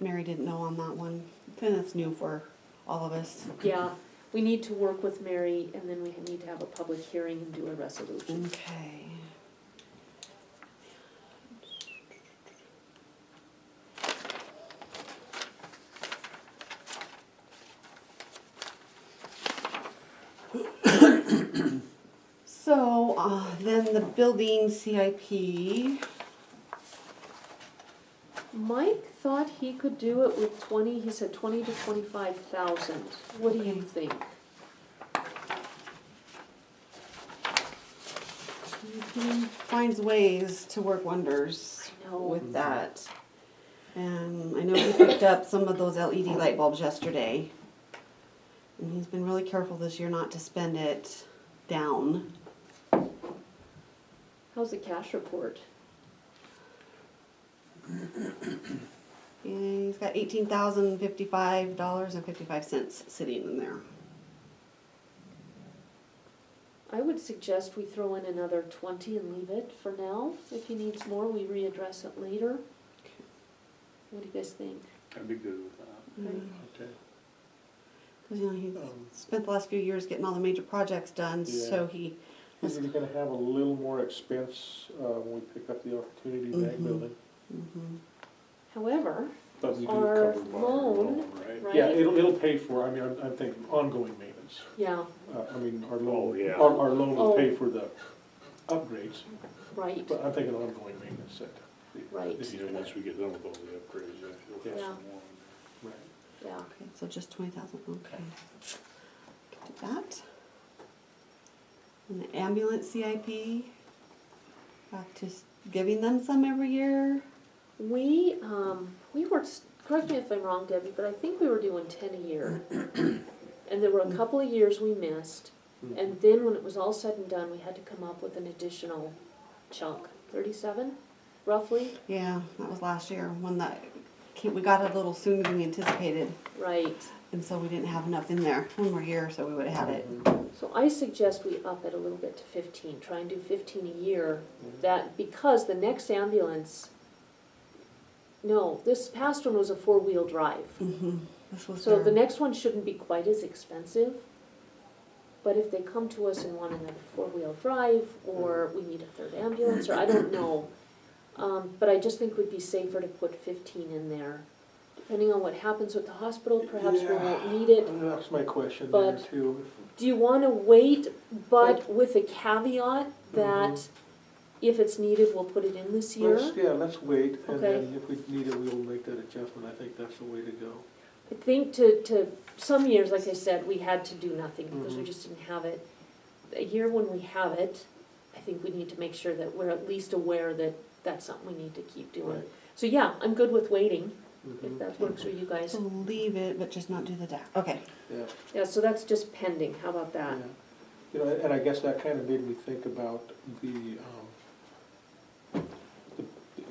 Mary didn't know on that one. And it's new for all of us. Yeah, we need to work with Mary, and then we need to have a public hearing and do a resolution. Okay. So, then the building CIP, Mike thought he could do it with 20, he said 20 to 25,000. What do you Okay. think? he finds ways to work wonders I know. with that. And I know he picked up some of those LED light bulbs yesterday. And he's been really careful this year not to spend it down. How's the cash report? And he's got $18,055.55 sitting in there. I would suggest we throw in another 20 and leave it for now. If he needs more, we readdress it later. What do you guys think? I'd be good with that. Okay. Because, you know, he spent the last few years getting all the major projects done, so he... Is he gonna have a little more expense, when we pick up the Opportunity Bank Mhm. building? Mhm. However, But we do our cover by our loan, Right? right? Yeah, it'll pay for, I mean, I'm thinking ongoing maintenance. Yeah, I mean, our Oh, loan, yeah. our loan will Oh. pay for the upgrades, right, but I'm thinking ongoing maintenance that. right, You know, once we get done with all the upgrades, I feel Yeah. some more. Right. yeah. Okay, so just 20,000, okay. Can do that. And the ambulance CIP, back to giving them some every year. We were, correct me if I'm wrong, Debbie, but I think we were doing 10 a year. And there were a couple of years we missed, and then when it was all said and done, we had to come up with an additional chunk, 37, roughly? Yeah, that was last year, when we got it a little sooner than we anticipated. Right. And so we didn't have enough in there. One more year, so we would have had it. So I suggest we up it a little bit to 15, try and do 15 a year. That, because the next ambulance, no, this past one was a 4-wheel drive. Mm-hmm. This was So the their- next one shouldn't be quite as expensive. But if they come to us and want another 4-wheel drive, or we need a third ambulance, or I don't know. But I just think it would be safer to put 15 in there. Depending on what happens with the hospital, perhaps we won't need it. That's my question there But- too. Do you wanna wait, but with a caveat that if it's needed, we'll put it in this year? Let's wait, and Okay. then if we need it, we'll make that adjustment. I think that's the way to go. I think to some years, like I said, we had to do nothing because we Mhm. just didn't have it. A year when we have it, I think we need to make sure that we're at least aware that that's something we need to keep doing. Right. So yeah, I'm good with waiting, if Mhm. that works for you guys. So leave it, but just not do the DAC. Okay. Yeah. Yeah, so that's just pending, how about that? Yeah. You know, and I guess that kind of made me think about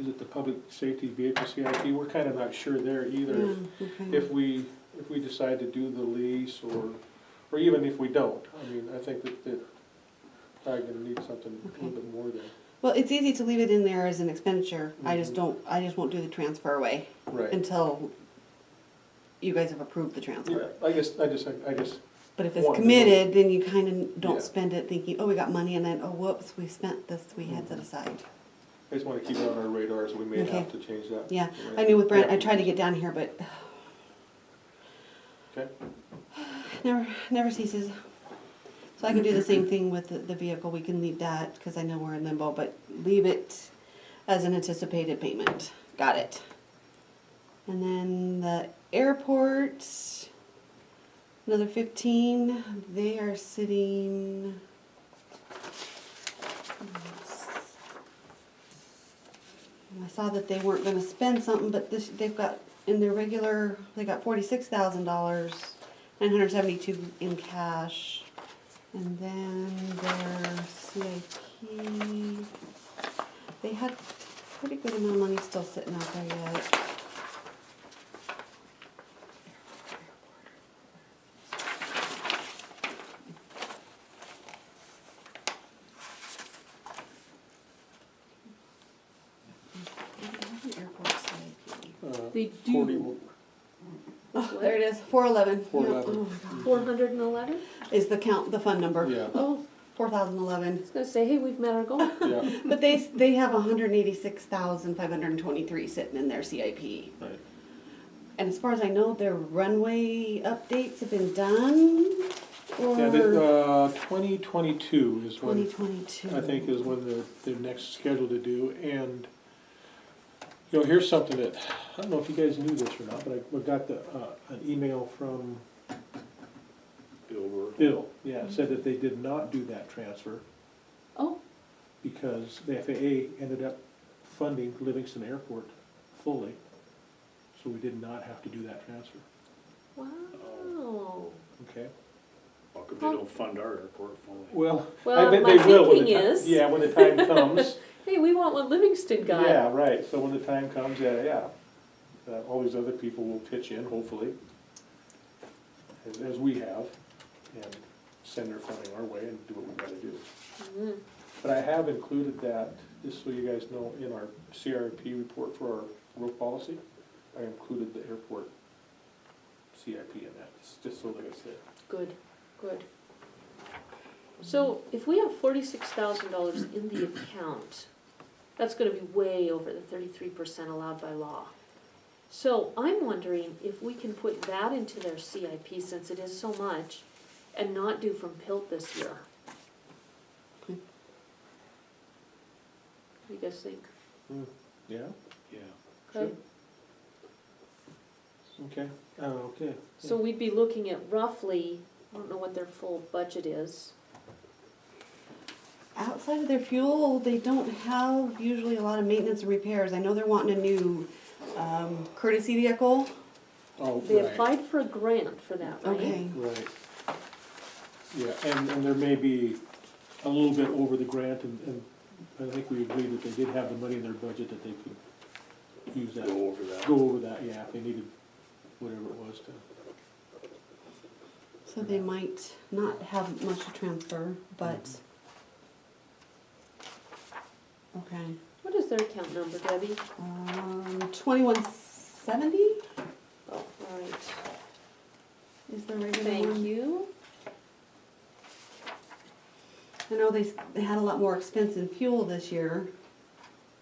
is it the public safety vehicle CIP? We're kind of not sure there either. Yeah, okay. If we decide to do the lease, or even if we don't, I mean, I think that probably gonna need something a Okay. little bit more than. Well, it's easy to leave it in there as an expenditure. I just Mhm. won't do the transfer away Right. until you guys have approved the transfer. Yeah, I just, But if it's Wanted to committed, then you kind of Yeah. don't spend it thinking, oh, we got money, and then, oh, whoops, we spent this, we had set aside. I just wanna keep it on our radar, so we may Okay. have to change that. Yeah, Right. I knew with Brent, I Yeah. tried to get down here, but Okay. never ceases. So I can do the same thing with the vehicle, we can leave that, because I know we're in limbo, but leave it as an anticipated payment. Got it. And then the airport, another 15, they are sitting. I saw that they weren't gonna spend something, but they've got, in their regular, they got $46,000, 972 in cash. And then their CIP, they had pretty good amount of money still sitting out there yet. Airport CIP. They do. 40, Oh, there it is, 411. 411. Oh my God. 411? Is the count, the fund number. yeah, Oh, 4,011. I was gonna say, hey, we've met our goal. yeah, But they have 186,523 sitting in their CIP. right. And as far as I know, their runway updates have been done, or Yeah, 2022 is when, 2022. I think is when they're next scheduled to do, and, you know, here's something that, I don't know if you guys knew this or not, but I got an email from Bill, yeah, said that they did not do that transfer Oh, because the FAA ended up funding Livingston Airport fully, so we did not have to do that transfer, wow. okay? How come they don't fund our airport fully? Well, Well, I bet my they will when the thinking ti- is- Yeah, when the time comes. Hey, we want what Livingston got. Yeah, right, so when the time comes, yeah, all these other people will pitch in, hopefully, as we have, and send their funding our way and do what we gotta do. Mhm. But I have included that, just so you guys know, in our CRP report for our road policy, I included the airport CIP in that, just so that it's there. Good, good. So if we have $46,000 in the account, that's gonna be way over the 33% allowed by law. So I'm wondering if we can put that into their CIP, since it is so much, and not do from PILT this year. Hmm. What do you guys think? Yeah, Yeah. Okay. okay, okay. So we'd be looking at roughly, I don't know what their full budget is. Outside of their fuel, they don't have usually a lot of maintenance and repairs. I know they're wanting a new courtesy vehicle. Oh, They right. applied for a grant for that, right? Okay. Right. Yeah, and there may be a little bit over the grant, and I think we agreed that they did have the money in their budget that they could use that, Go over that. go over that, yeah, if they needed whatever it was to. So they might not have much to transfer, but. Okay. What is their account number, Debbie? 2170 Oh, all right. is the regular Thank one. you. I know they had a lot more expense in fuel this year,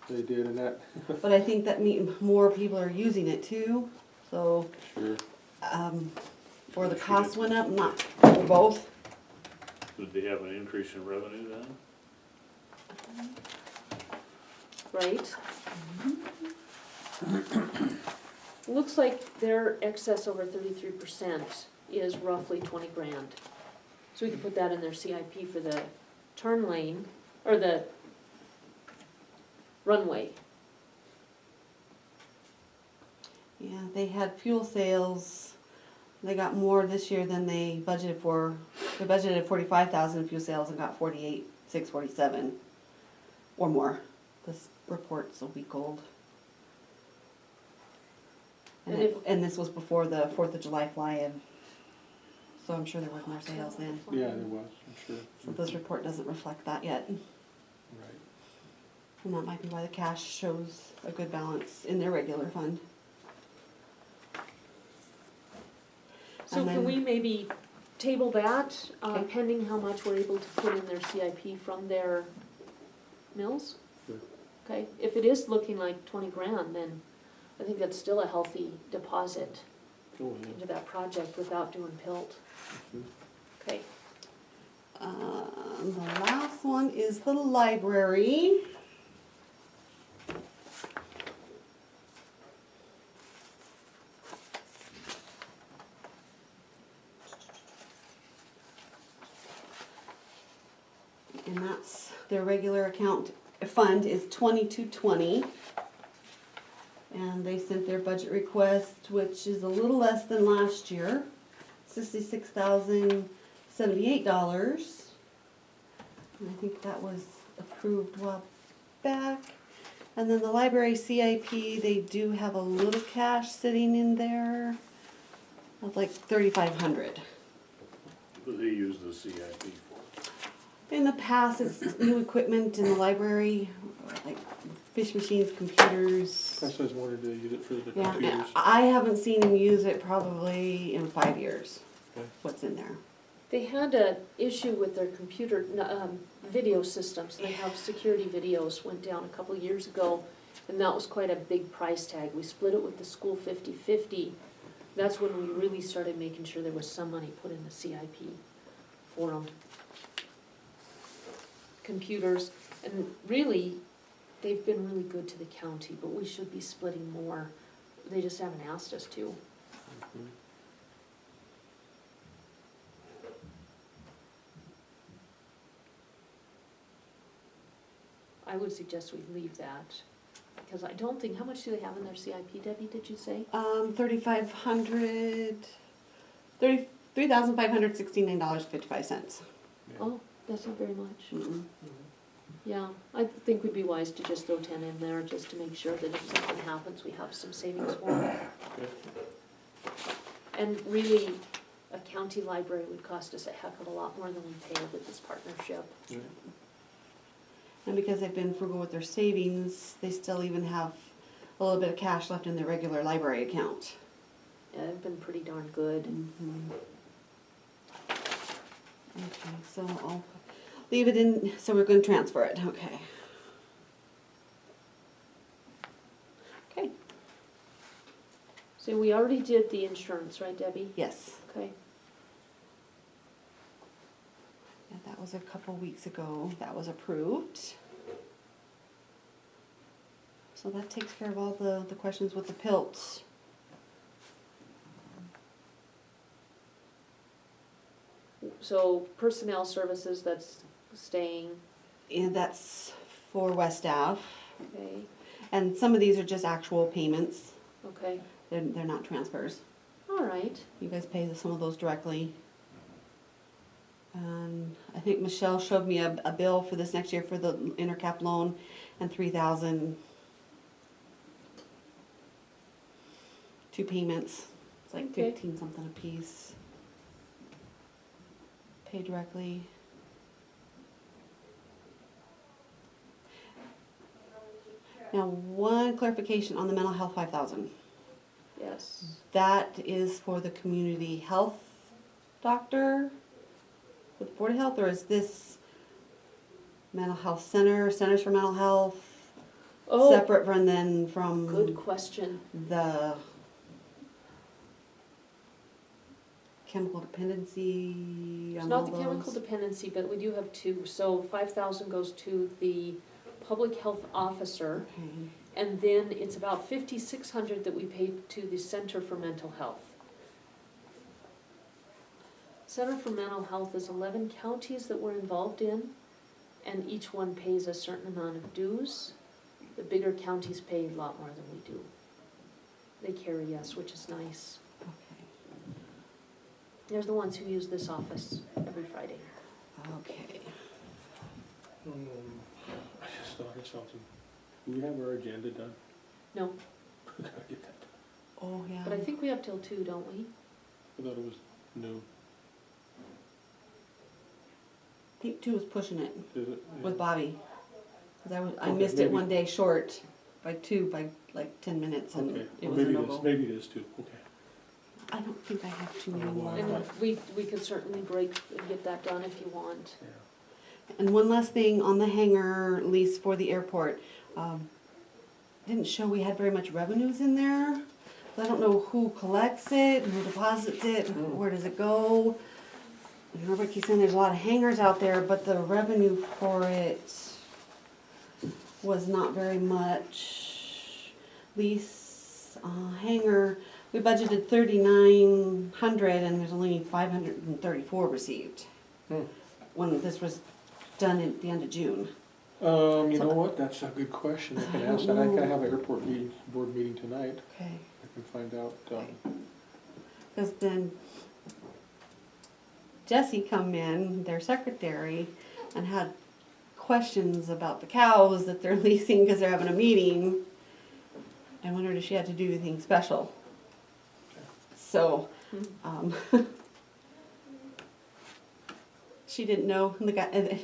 They did, and that, but I think that more people are using it too. So, sure, or the cost went up, not for both. Did they have an increase in revenue then? Right. Looks like their excess over 33% is roughly 20 grand. So we can put that in their CIP for the turn lane, or the runway. Yeah, they had fuel sales. They got more this year than they budgeted for. They budgeted 45,000 fuel sales and got 48,647 or more. This report's a week old. And And this was before the 4th of July fly-in. So I'm sure there was more sales then. yeah, there was, I'm sure. So this report doesn't reflect that yet. Right. And that might be why the cash shows a good balance in their regular fund. So And can then- we maybe table that, Okay. pending how much we're able to put in their CIP from their mills? Sure. Okay, if it is looking like 20 grand, then I think that's still a healthy deposit Oh, yeah. into that project without doing PILT. Mhm. Okay, The last one is the library. And that's, their regular account fund is 2220. And they sent their budget request, which is a little less than last year, $66,078. And I think that was approved a while back. And then the library CIP, they do have a little cash sitting in there of like 3,500. What do they use the CIP for? In the past, it's new equipment in the library, like fish machines, computers. That's why I was wanted to use it for the Yeah, computers. I haven't seen him use it probably in 5 years. Okay. What's in there? They had an issue with their computer, video systems. They have security videos, went down a couple of years ago, and that was quite a big price tag. We split it with the school 50/50. That's when we really started making sure there was some money put in the CIP for them. Computers, and really, they've been really good to the county, but we should be splitting more. They just haven't asked us to. Mhm. I would suggest we leave that, because I don't think, how much do they have in their CIP, Debbie, did you say? 3,500, $3,569.55. Yeah. Oh, that's not very much. Mm-mm. Mhm. Yeah, I think we'd be wise to just throw 10 in there, just to make sure that if something happens, we have some savings for it. Okay. And really, a county library would cost us a heck of a lot more than we pay with this partnership. Yeah. And because they've been frugal with their savings, they still even have a little bit of cash left in their regular library account. Yeah, they've been pretty darn good. Mhm. Okay, so I'll leave it in, so we're gonna transfer it, okay. Okay, So we already did the insurance, right, Debbie? yes, Okay. yeah, that was a couple weeks ago, that was approved. So that takes care of all the questions with the PILT. So personnel services, that's staying, And that's for West Ave, okay, and some of these are just actual payments, okay, they're not transfers. all right. You guys pay some of those directly. And I think Michelle showed me a bill for this next year for the intercap loan and 3,000. Two payments, it's like Okay. 15 something a piece. Pay directly. Now, one clarification on the mental health 5,000. Yes. That is for the community health doctor with Board of Health, or is this mental health center, Centers for Mental Health, Oh, separate from then from good question. the chemical dependency It's on not all the chemical those? dependency, but we do have two. So 5,000 goes to the public health officer, Okay. and then it's about 5,600 that we pay to the Center for Mental Health. Center for Mental Health is 11 counties that we're involved in, and each one pays a certain amount of dues. The bigger counties pay a lot more than we do. They carry us, which is nice. Okay. They're the ones who use this office every Friday. Okay. I just thought of something. Do we have our agenda done? No, We gotta get that done. Oh, yeah. but I think we have till 2, don't we? I thought it was noon. I think 2 was pushing it Is it? with Bobby. 'Cause I Okay, missed it maybe. one day short by like 10 minutes and Okay, it well, was a maybe it is, no-go. maybe it is too, okay. I don't think I have 2 Oh, anymore. wow. And we could certainly break and get that done if you want. Yeah. And one last thing on the hangar lease for the airport. Didn't show we had very much revenues in there. I don't know who collects it, who deposits it, where does it go. And everybody keeps saying there's a lot of hangars out there, but the revenue for it was not very much. Lease, hangar, we budgeted 3,900 and there's only 534 received. Hmm. When this was done at the end of June. You So- know what, that's a good question, I can I ask don't that, I can know. have an airport meeting, board meeting tonight, Okay. I can find out, Because then Jesse come in, their secretary, and had questions about the cows that they're leasing because they're having a meeting. I wondered if she had to do anything special. So, she didn't know, and the guy,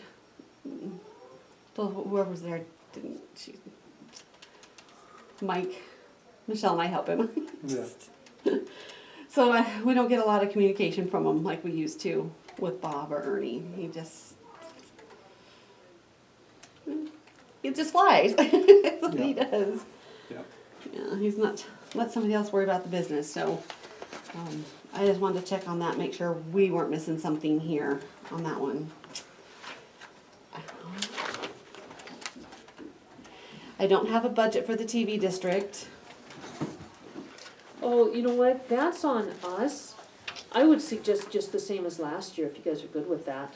told whoever was there, didn't, she Mike, Michelle and I help him. Yeah. So we don't get a lot of communication from him like we used to with Bob or Ernie. He just flies. That's what he does. Yeah. Yeah, he's not let somebody else worry about the business. So I just wanted to check on that, make sure we weren't missing something here on that one. I don't have a budget for the TV district. Oh, you know what, that's on us. I would suggest just the same as last year, if you guys are good with that.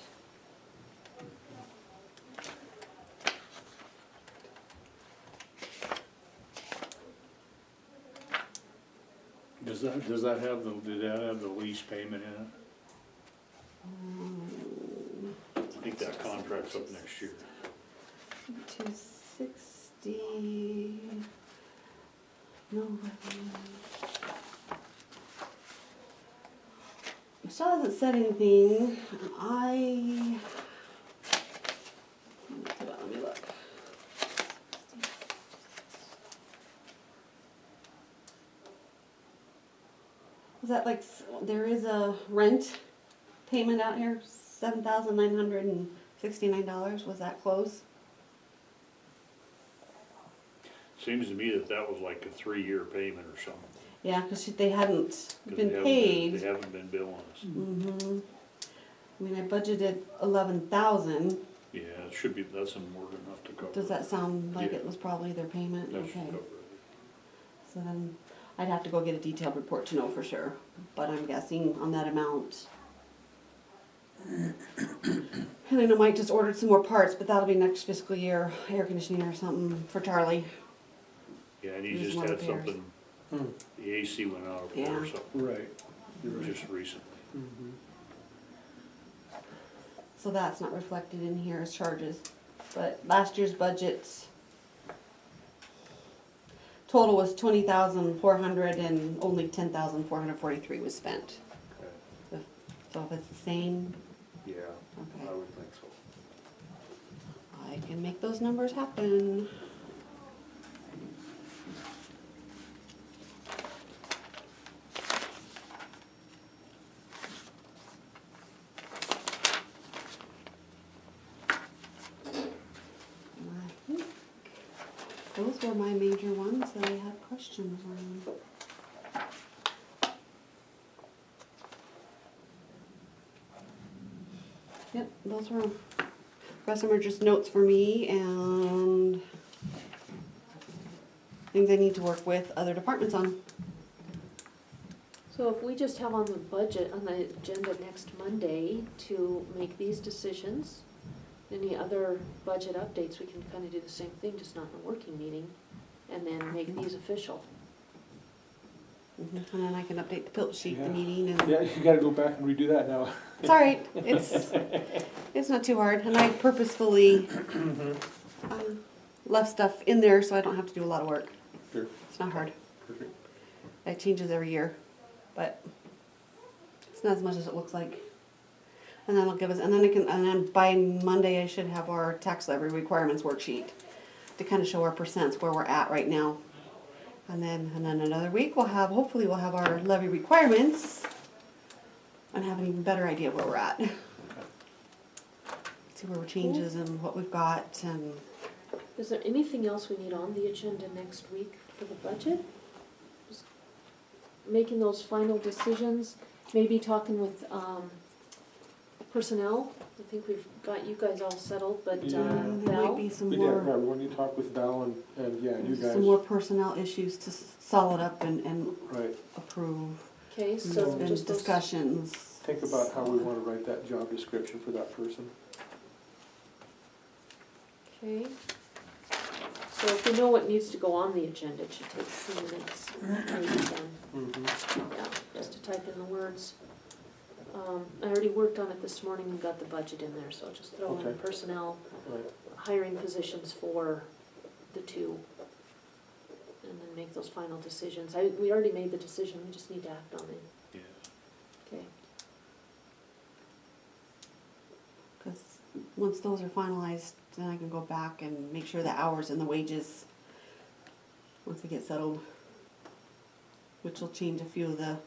Does that have did that have the lease payment in it? I think that contract's up next year. 260. No. Michelle hasn't said anything. Let me look. Was that like, there is a rent payment out here, $7,969, was that close? Seems to me that was like a 3-year payment or something. Yeah, cause they hadn't 'cause been they paid. haven't been billing us. Mm-hmm. I mean, I budgeted 11,000, Yeah, it should be, that's more than enough to cover. does that sound like Yeah. it was probably their payment? That should Okay, cover it. so then I'd have to go get a detailed report to know for sure, but I'm guessing on that amount. And I know Mike just ordered some more parts, but that'll be next fiscal year, air conditioning or something for Charlie. Yeah, and he There's just more had repairs. something, Hmm. the AC went out up there or Yeah. something, Right. You're right. just recently. Mhm. So that's not reflected in here as charges. But last year's budget total was 20,400 and only 10,443 was spent. Okay. So if it's the same, Yeah, okay, I would think so. I can make those numbers happen. And I think those were my major ones that I had questions on. Yep, those were, rest of them are just notes for me and things I need to work with other departments on. So if we just have on the budget, on the agenda next Monday to make these decisions, any other budget updates, we can kind of do the same thing, just not in a working meeting, and then make these official. And then I can update the pilt sheet, Yeah. the meeting, and Yeah, you gotta go back and redo that now. it's all right. It's not too hard, and I purposefully left stuff in there so I don't have to do a lot of work. Sure, It's not hard. perfect. It changes every year, but it's not as much as it looks like. And then it'll give us, and then by Monday I should have our tax levy requirements worksheet to kind of show our percents where we're at right now. And then another week hopefully we'll have our levy requirements and have an even better idea of where we're at. See where we're changes and what we've got and Is there anything else we need on the agenda next week for the budget? Just making those final decisions, maybe talking with, personnel. I think we've got you guys all settled, but, Yeah. there might Val? be some Yeah, more. right, when you talk with Val and yeah, you guys, Some more personnel issues to solid up and right, approve. Okay, There's so been just those, discussions. think about how we wanna write that job description for that person. okay. So if we know what needs to go on the agenda, it should take a few minutes, maybe then. Mm-hmm. Yeah, just to type in the words. I already worked on it this morning and got the budget in there, so I'll just throw in Okay. personnel, Right, hiring positions for the two. And then make those final decisions. We already made the decision, we just need to act on it, Yeah. okay? Because once those are finalized, then I can go back and make sure the hours and the wages once they get settled. Which will change a few of the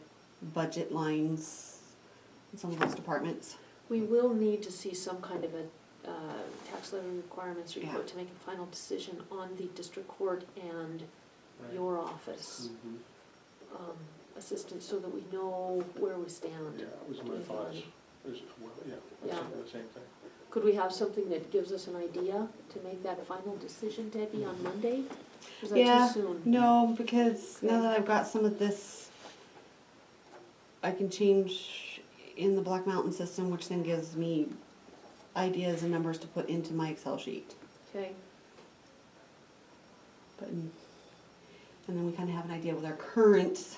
budget lines in some of those departments. We will need to see some kind of a tax levy requirements report Yeah. to make a final decision on the district court and Right. your office Mhm. assistant, so that we know where we stand. Yeah, it was my with thoughts. money. Well, yeah, Yeah. the same thing. Could we have something that gives us an idea to make that final decision, Debbie, on Monday? Is that Yeah. too soon? No, because now that I've got some of this, I can change in the Black Mountain system, which then gives me ideas and numbers to put into my Excel sheet. Okay, But, and then we kind of have an idea with our current,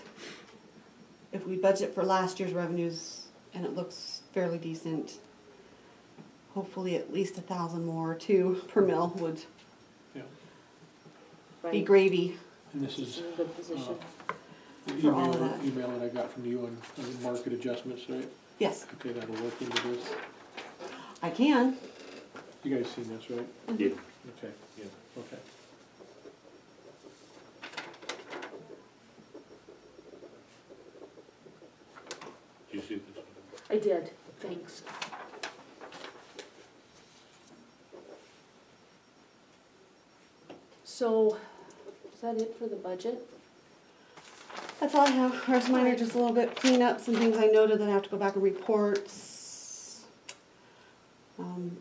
if we budget for last year's revenues and it looks fairly decent, hopefully at least 1,000 more or 2 per mil would Yeah. be right, gravy. And this it's is in a good position. the for all of that. email that I got from you on market adjustments, right? Yes, Okay, that'll work into this. I can. You guys seen this, right? Yeah. Okay, yeah, okay. You see this? I did, thanks. So, is that it for the budget? That's all I have. Rest of mine are just a little bit cleanups and things I noted that I have to go back and reports.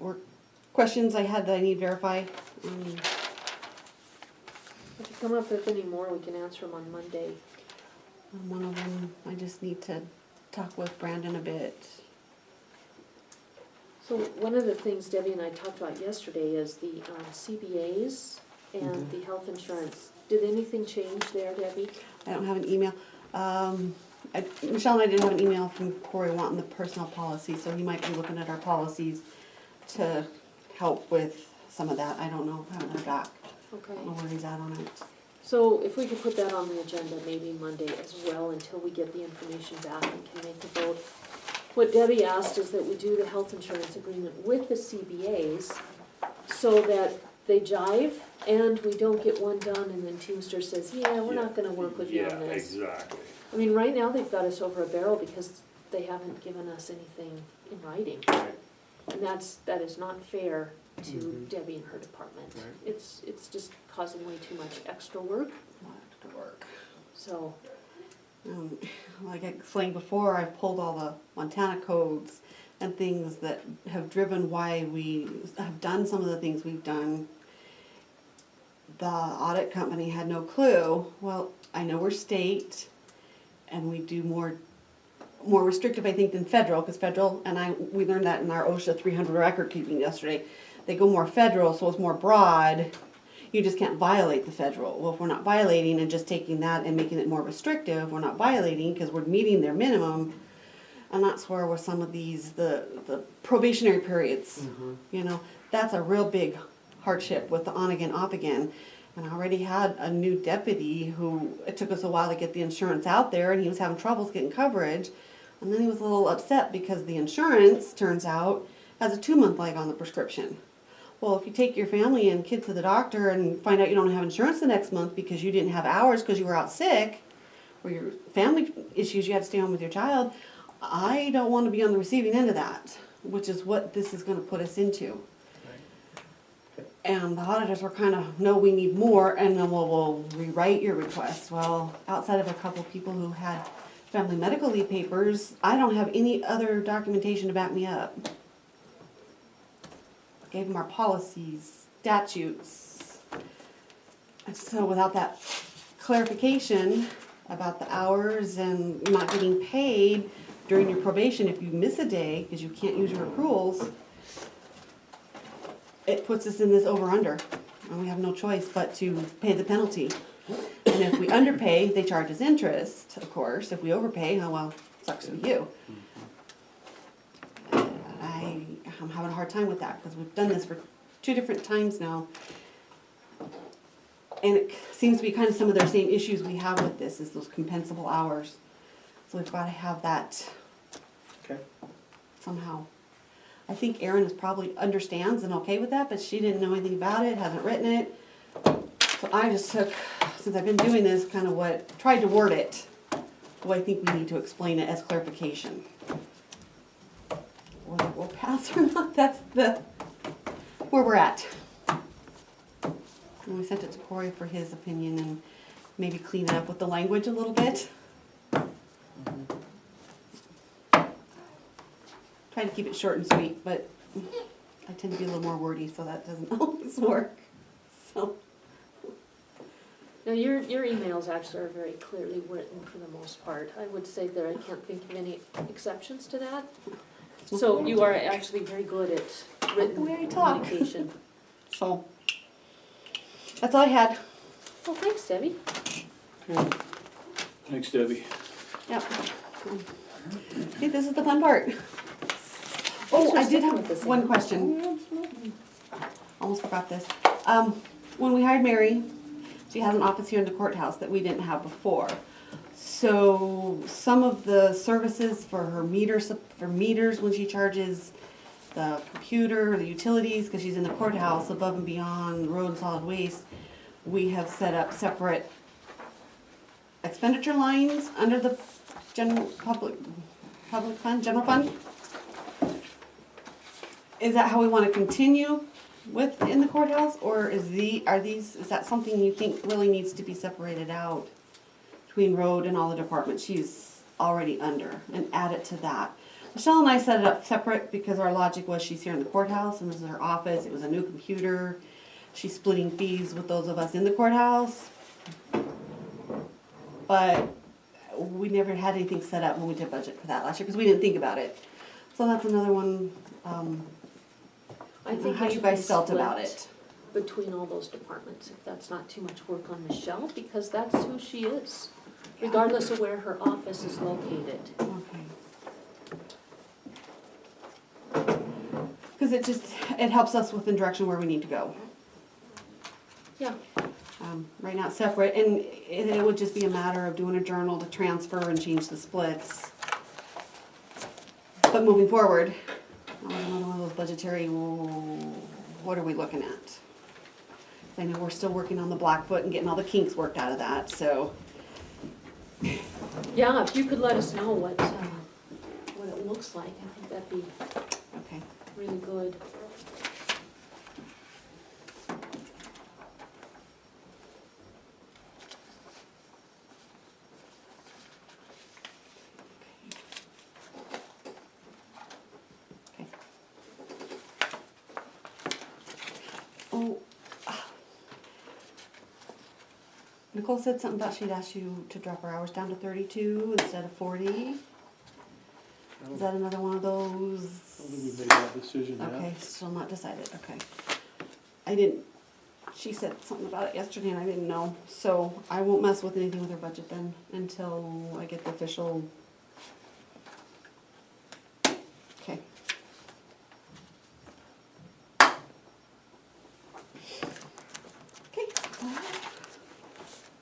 Or questions I had that I need verified. If you come up with any more, we can answer them on Monday. One of them, I just need to talk with Brandon a bit. So one of the things Debbie and I talked about yesterday is the CBAs and the health insurance. Did anything change there, Debbie? I don't have an email. Michelle and I did have an email from Corey wanting the personnel policy, so he might be looking at our policies to help with some of that. I don't know, I haven't heard back. I Okay. don't know where he's at on it. So if we could put that on the agenda maybe Monday as well, until we get the information back and can make the vote. What Debbie asked is that we do the health insurance agreement with the CBAs so that they jive and we don't get one done and then Teamster says, yeah, we're not gonna work with you on Yeah, this. exactly. I mean, right now they've got us over a barrel because they haven't given us anything in writing. Right. And that is not fair to Mhm. Debbie and her department. Right. It's just causing way too much extra work, A lot to work. so. Like I explained before, I've pulled all the Montana codes and things that have driven why we have done some of the things we've done. The audit company had no clue. Well, I know we're state and we do more restrictive, I think, than federal, because federal, and we learned that in our OSHA 300 record keeping yesterday. They go more federal, so it's more broad. You just can't violate the federal. Well, if we're not violating and just taking that and making it more restrictive, we're not violating because we're meeting their minimum. And that's where with some of these, the probationary periods, you know, that's a real big hardship with the on again, off again. And I already had a new deputy who, it took us a while to get the insurance out there and he was having troubles getting coverage. And then he was a little upset because the insurance, turns out, has a 2-month lag on the prescription. Well, if you take your family and kid to the doctor and find out you don't have insurance the next month because you didn't have hours because you were out sick, or your family issues, you had to stay home with your child, I don't want to be on the receiving end of that, which is what this is going to put us into. And the auditors were kind of, no, we need more, and then we'll rewrite your request. Well, outside of a couple people who had family medical leave papers, I don't have any other documentation to back me up. Gave them our policies, statutes. And so without that clarification about the hours and not getting paid during your probation if you miss a day because you can't use your accruals, it puts us in this over-under. And we have no choice but to pay the penalty. And if we underpay, they charge us interest, of course. If we overpay, oh well, sucks to be you. I'm having a hard time with that because we've done this for 2 different times now. And it seems to be kind of some of their same issues we have with this, is those compensable hours. So we've got to have that Okay. somehow. I think Erin is probably understands and okay with that, but she didn't know anything about it, hasn't written it. So I just took, since I've been doing this, kind of tried to word it, what I think we need to explain it as clarification. Whether we'll pass or not, that's where we're at. And we sent it to Corey for his opinion and maybe clean it up with the language a little bit. Try to keep it short and sweet, but I tend to be a little more wordy, so that doesn't always work. So, Now, your emails actually are very clearly written for the most part. I would say there, I can't think of any exceptions to that. So you are actually very good at written The way I talk. communication. so that's all I had. Well, thanks, Debbie. Thanks, Debbie. Yep. Okay, this is the fun part. Oh, I did have one question. Almost forgot this. When we hired Mary, she has an office here in the courthouse that we didn't have before. So some of the services for her meters, when she charges the computer, the utilities, because she's in the courthouse, above and beyond road and solid waste, we have set up separate expenditure lines under the general public fund, general fund. Is that how we want to continue with in the courthouse, or is that something you think really needs to be separated out between road and all the departments she's already under, and add it to that? Michelle and I set it up separate because our logic was she's here in the courthouse and this is her office, it was a new computer, she's splitting fees with those of us in the courthouse. But we never had anything set up when we did budget for that last year, because we didn't think about it. So that's another one, I think how it you should guys be felt about split it. between all those departments, if that's not too much work on Michelle, because that's who she is, regardless of where her office is located. Okay. Because it helps us with the direction where we need to go. Yeah, Right now it's separate, and it would just be a matter of doing a journal to transfer and change the splits. But moving forward, another one of those budgetary, what are we looking at? I know we're still working on the Blackfoot and getting all the kinks worked out of that, so. yeah, if you could let us know what it looks like, I think that'd be Okay. really good. Okay. Oh. Nicole said something about she'd asked you to drop her hours down to 32 instead of 40. Is that another one of those? I don't think we made that decision yet. Okay, still not decided, okay. I didn't, she said something about it yesterday and I didn't know, so I won't mess with anything with her budget then until I get the official. Okay. Okay.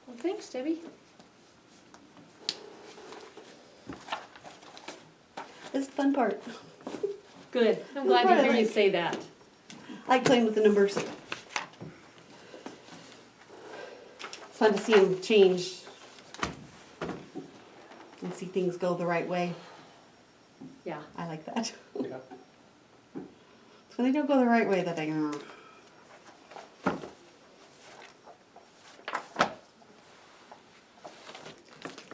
Well, thanks, Debbie. This is the fun part. Good, I'm That's glad what to I hear you like. say that. I like playing with the numbers. It's fun to see them change and see things go the right way. Yeah, I like that. Yeah. It's when they don't go the right way that I go, "Oh."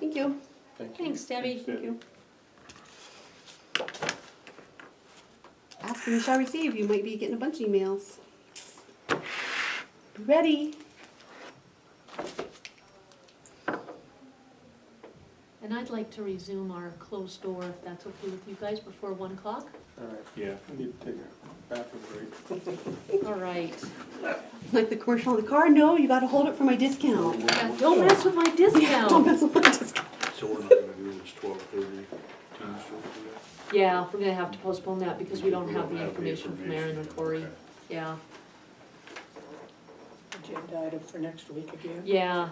Thank you. Thank you. thanks, Debbie. Thank you. Ask and you shall receive. You might be getting a bunch of emails. Be ready. And I'd like to resume our closed door, if that's okay with you guys, before 1 o'clock. All right, Yeah. we need to take a bathroom break. All right. Like the commercial in the car. No, you got to hold it for my discount. Yeah, don't mess with my Don't discount. mess with my discount. So we're not gonna do this 12:30 Teams for Yeah, we're gonna have to postpone that because we don't We have don't the have the information from Aaron and information. Corey. Okay. Yeah, Agenda item for next week again. yeah,